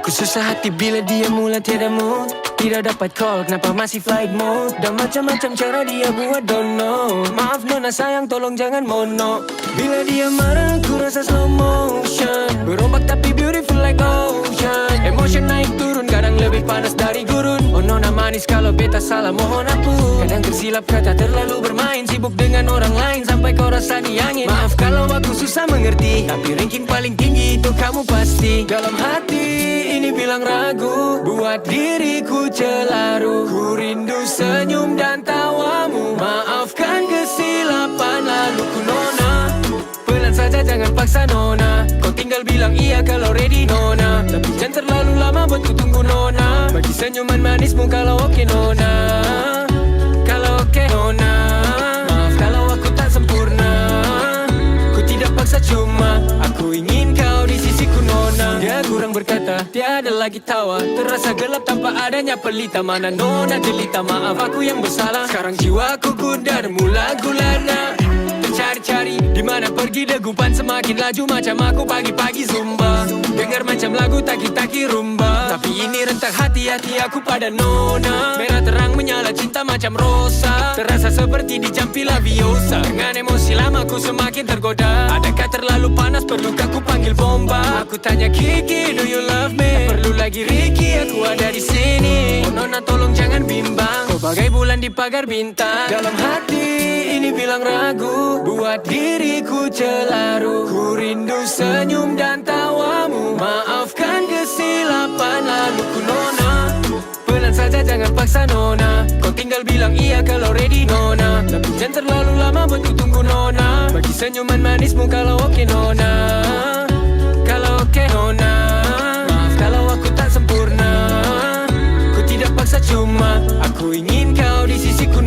Ku susah hati bila dia mula tiada mood. Tidak dapat call, kenapa masih flight mode? Dan macam-macam cara dia buat, don't know. Maaf nona sayang, tolong jangan mono. Bila dia marah, aku rasa slow motion. Berombak tapi beautiful like ocean. Emotion naik turun, kadang lebih panas dari gurun. Oh nona manis, kalau beta salah mohon ampun. Kadang tersilap kata, terlalu bermain, sibuk dengan orang lain sampai kau rasa diangin. Maaf kalau aku susah mengerti, tapi ranking paling tinggi itu kamu pasti. Dalam hati ini bilang ragu, buat diriku celaru. Ku rindu senyum dan tawamu. Maafkan kesilapan laluku nona. Pelan saja jangan paksa nona. Kau tinggal bilang iya kalau ready nona. Tapi jangan terlalu lama buat ku tunggu nona. Bagi senyuman manismu kalau oke nona. Kalau oke nona. Maaf kalau aku tak sempurna. Ku tidak paksa cuma aku ingin kau di sisiku nona. Dia kurang berkata, tiada lagi tawa. Terasa gelap tanpa adanya pelita. Mana nona jelita, maaf aku yang bersalah. Sekarang jiwaku gundar mula gulana. Tercari-cari dimana pergi degupan semakin laju. Macam aku pagi-pagi zumba. Dengar macam lagu taki-taki rumba. Tapi ini rentak hati-hati aku pada nona. Merah terang menyala cinta macam rosa. Terasa seperti dijampi laviosa. Dengan emosi lama ku semakin tergoda. Adakah terlalu panas perlukah ku panggil bomba? Aku tanya Kiki, do you love me? Tak perlu lagi Ricky, aku ada di sini. Oh nona tolong jangan bimbang. Kau bagai bulan di pagar bintang. Dalam hati ini bilang ragu, buat diriku celaru. Ku rindu senyum dan tawamu. Maafkan kesilapan laluku nona. Pelan saja jangan paksa nona. Kau tinggal bilang iya kalau ready nona. Tapi jangan terlalu lama buat ku tunggu nona. Bagi senyuman manismu kalau oke nona. Kalau oke nona. Maaf kalau aku tak sempurna. Ku tidak paksa cuma aku ingin kau di sisiku